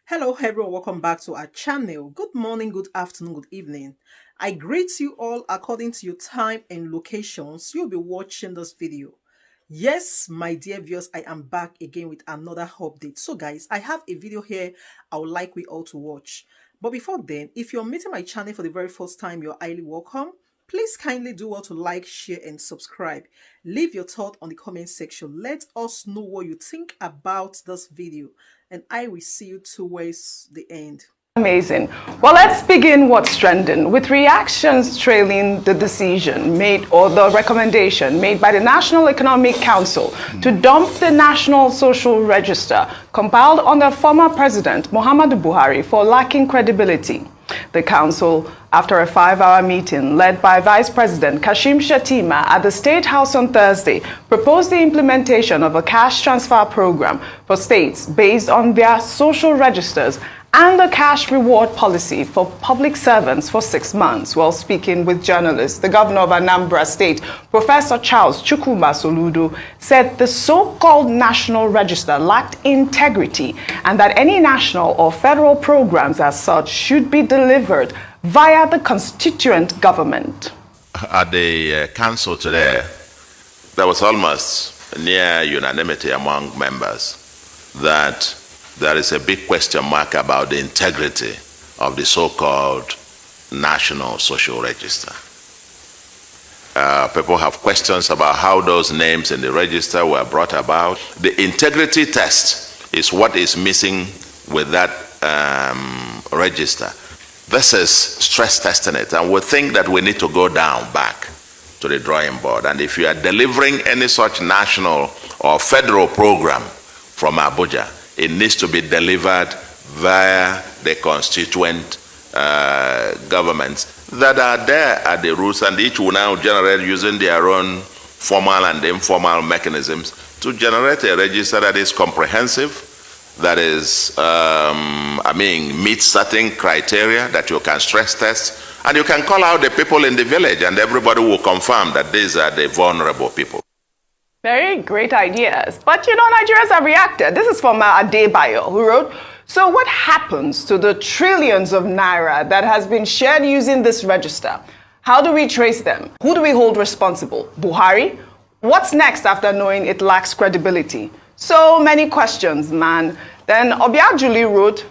Hello everyone, welcome back to our channel. Good morning, good afternoon, good evening. I greet you all according to your time and locations you'll be watching this video. Yes, my dear viewers, I am back again with another update. So guys, I have a video here I would like we all to watch. But before then, if you're meeting my channel for the very first time, you're highly welcome. Please kindly do well to like, share and subscribe. Leave your thought on the comment section. Let us know what you think about this video and I will see you towards the end. Amazing. Well, let's begin what's trending with reactions trailing the decision made or the recommendation made by the National Economic Council to dump the National Social Register compiled under former President Muhammadu Buhari for lacking credibility. The council, after a 5-hour meeting led by Vice President Kashim Shettima at the State House on Thursday, proposed the implementation of a cash transfer program for states based on their social registers and a cash reward policy for public servants for 6 months. While speaking with journalists, the governor of Anambra State, Professor Charles Chukwuma Soludo, said the so-called National Register lacked integrity and that any national or federal programs as such should be delivered via the constituent government. At the council today, there was almost near unanimity among members that there is a big question mark about the integrity of the so-called National Social Register. People have questions about how those names in the register were brought about. The integrity test is what is missing with that register. This is stress testing it, and we think that we need to go back to the drawing board. And if you are delivering any such national or federal program from Abuja, it needs to be delivered via the constituent governments that are there at the roots, and each will now generate using their own formal and informal mechanisms to generate a register that is comprehensive, that is, meets certain criteria that you can stress test, and you can call out the people in the village and everybody will confirm that these are the vulnerable people. Very great ideas. But you know, Nigerians have reacted. This is from Adebayo, who wrote, so what happens to the trillions of naira that has been shared using this register? How do we trace them? Who do we hold responsible? Buhari? What's next after knowing it lacks credibility? So many questions, man. Then Obiajuli wrote,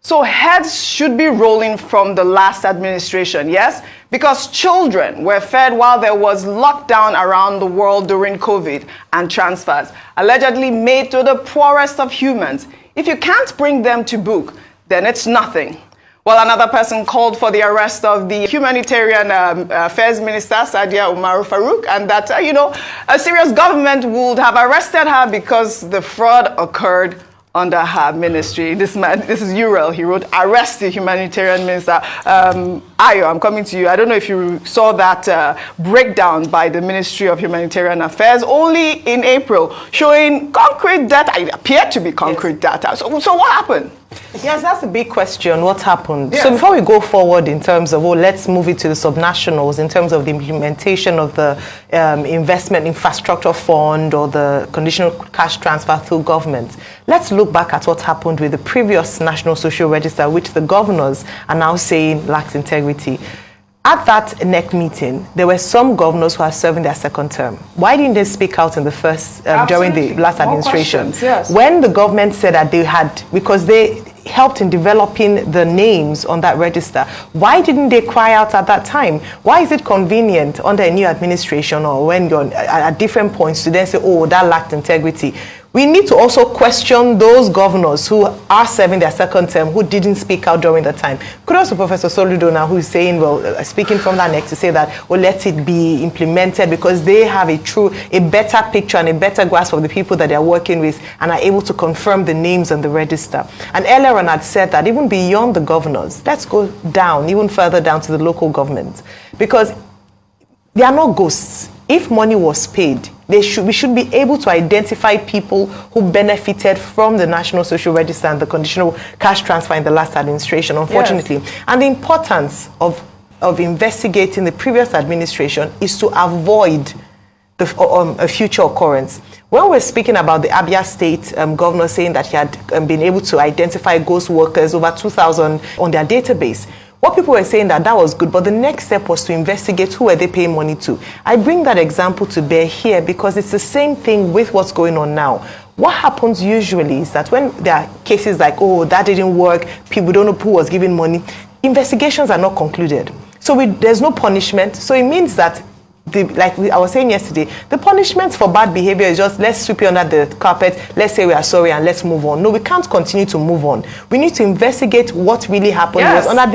so heads should be rolling from the last administration, yes? Because children were fed while there was lockdown around the world during COVID, and transfers allegedly made to the poorest of humans. If you can't bring them to book, then it's nothing. Well, another person called for the arrest of the Humanitarian Affairs Minister, Sadia Umaru Farouk, and that, a serious government would have arrested her because the fraud occurred under her ministry. This is Urel. He wrote, arrest the humanitarian minister. Ayo, I'm coming to you. I don't know if you saw that breakdown by the Ministry of Humanitarian Affairs only in April, showing concrete data. It appeared to be concrete data. So what happened? Yes, that's a big question. What happened? Yes. So before we go forward in terms of, let's move it to the subnationals in terms of the implementation of the investment infrastructure fund or the conditional cash transfer through government. Let's look back at what happened with the previous National Social Register, which the governors are now saying lacks integrity. At that NEC meeting, there were some governors who are serving their second term. Why didn't they speak out in the first, during the last administration? Yes. When the government said that they had, because they helped in developing the names on that register, why didn't they cry out at that time? Why is it convenient under a new administration or when you're at different points to then say, oh, that lacked integrity? We need to also question those governors who are serving their second term who didn't speak out during the time. Kudos to Professor Soludo now, who is saying, speaking from that neck to say that, let it be implemented because they have a better picture and a better grasp of the people that they're working with and are able to confirm the names on the register. And earlier on had said that even beyond the governors, let's go down, even further down to the local government, because they are not ghosts. If money was paid, we should be able to identify people who benefited from the National Social Register and the conditional cash transfer in the last administration, unfortunately. Yes. And the importance of investigating the previous administration is to avoid a future occurrence. When we're speaking about the Abia State governor saying that he had been able to identify ghost workers, over 2,000 on their database, what people were saying that was good, but the next step was to investigate who were they paying money to. I bring that example to bear here because it's the same thing with what's going on now. What happens usually is that when there are cases like, oh, that didn't work, people don't know who was giving money, investigations are not concluded. So there's no punishment. So it means that I was saying yesterday, the punishment for bad behavior is just let's sweep it under the carpet, let's say we are sorry and let's move on. No, we can't continue to move on. We need to investigate what really happened. Yes. It was under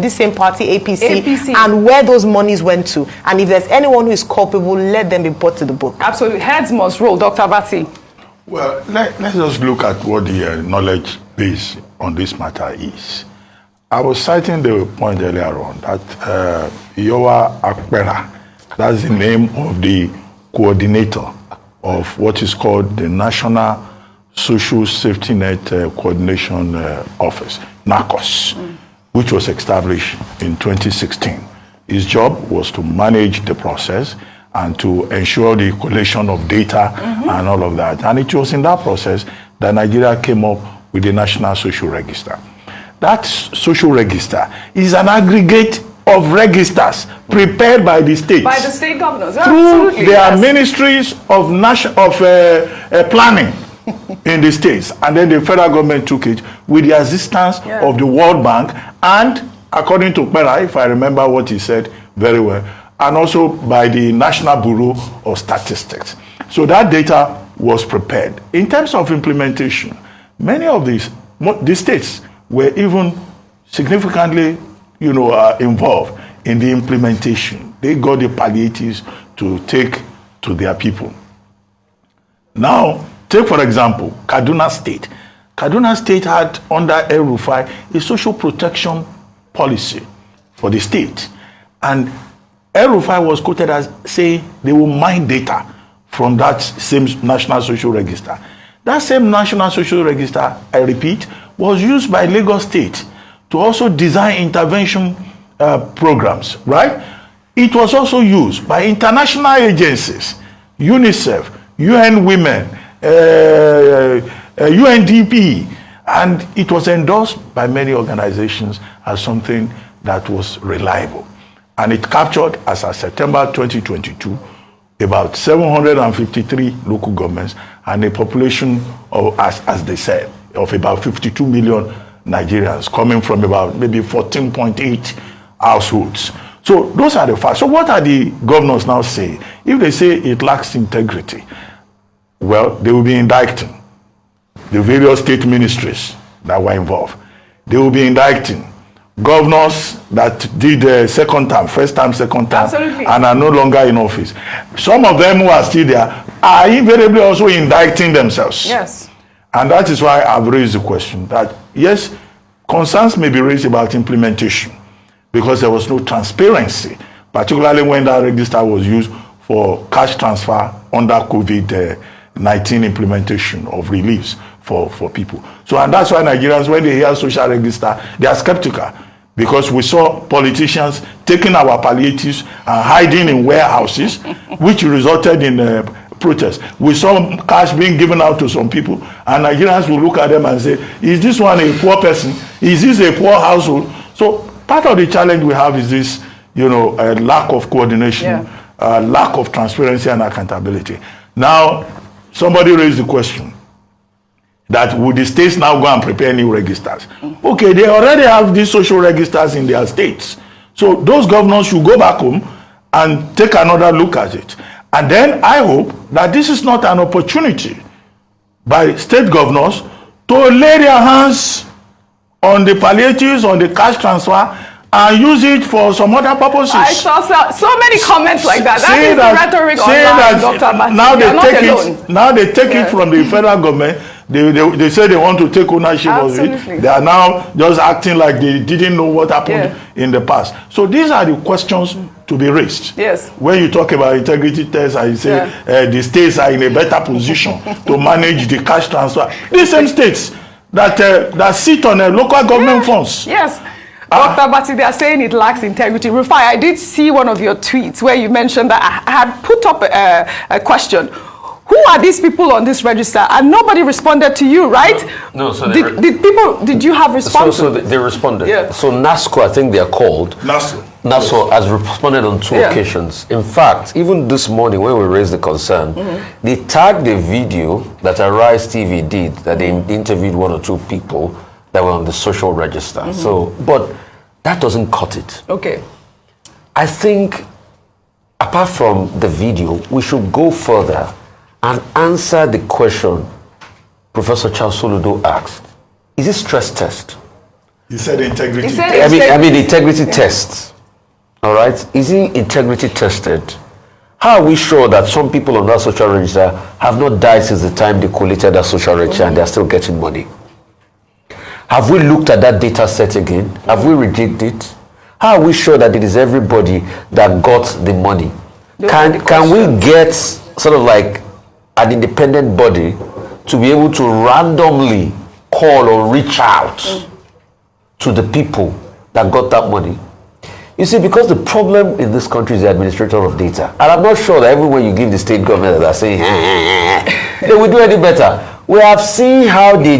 this same party, APC, and where those monies went to. And if there's anyone who is culpable, let them be brought to the book. Absolutely. Heads must roll. Dr. Bati. Well, let's just look at what the knowledge base on this matter is. I was citing the point earlier on that Yowa Akpera, that's the name of the coordinator of what is called the National Social Safety Net Coordination Office, NACOS, which was established in 2016. His job was to manage the process and to ensure the collation of data and all of that. And it was in that process that Nigeria came up with the National Social Register. That social register is an aggregate of registers prepared by the states. By the state governors. Through their ministries of planning in the states. And then the federal government took it with the assistance of the World Bank and, according to Pera, if I remember what he said very well, and also by the National Bureau of Statistics. So that data was prepared. In terms of implementation, many of the states were even significantly involved in the implementation. They got the palliatives to take to their people. Now, take for example, Kaduna State. Kaduna State had under El Rufai a social protection policy for the state. And El Rufai was quoted as saying they will mine data from that same National Social Register. That same National Social Register, I repeat, was used by Lagos State to also design intervention programs, right? It was also used by international agencies, UNICEF, UN Women, UNDP, and it was endorsed by many organizations as something that was reliable. And it captured, as of September 2022, about 753 local governments and a population of, as they said, of about 52 million Nigerians, coming from about maybe 14.8 households. So those are the facts. So what are the governors now saying? If they say it lacks integrity, well, they will be indicting the various state ministries that were involved. They will be indicting governors that did second term, first term, second term, Absolutely. And are no longer in office. Some of them who are still there are invariably also indicting themselves. Yes. And that is why I've raised the question that, yes, concerns may be raised about implementation because there was no transparency, particularly when that register was used for cash transfer under COVID-19 implementation of reliefs for people. So, and that's why Nigerians, when they hear social register, they are skeptical because we saw politicians taking our palliatives and hiding in warehouses, which resulted in protests. We saw cash being given out to some people, and Nigerians will look at them and say, is this one a poor person? Is this a poor household? So part of the challenge we have is this, a lack of coordination, lack of transparency and accountability. Now, somebody raised the question that would the states now go and prepare new registers? Okay, they already have these social registers in their states. So those governors should go back home and take another look at it. And then I hope that this is not an opportunity by state governors to lay their hands on the palliatives, on the cash transfer, and use it for some other purposes. I saw so many comments like that. That is the rhetoric online, Dr. Bati. Now they take it from the federal government. They say they want to take ownership of it. They are now just acting like they didn't know what happened in the past. So these are the questions to be raised. Yes. When you talk about integrity tests and you say the states are in a better position to manage the cash transfer. These same states that sit on local government funds. Yes. Dr. Bati, they are saying it lacks integrity. Rufai, I did see one of your tweets where you mentioned that I had put up a question. who are these people on this register? And nobody responded to you, right? No, so did you have response? So they responded. Yeah. So NASCO, I think they are called. NASCO has responded on 2 occasions. In fact, even this morning when we raised the concern, they tagged a video that Arise TV did, that they interviewed 1 or 2 people that were on the social register. So, but that doesn't cut it. Okay. I think, apart from the video, we should go further and answer the question Professor Charles Soludo asked. Is it stress test? He said integrity. He said I mean integrity tests. All right? Is he integrity tested? How are we sure that some people on that social register have not died since the time they collated that social register and they're still getting money? Have we looked at that data set again? Have we rejigged it? How are we sure that it is everybody that got the money? Can we get sort of like an independent body to be able to randomly call or reach out to the people that got that money? You see, because the problem in this country is the administrator of data. And I'm not sure that everywhere you give the state government that are saying, they will do any better. We have seen how they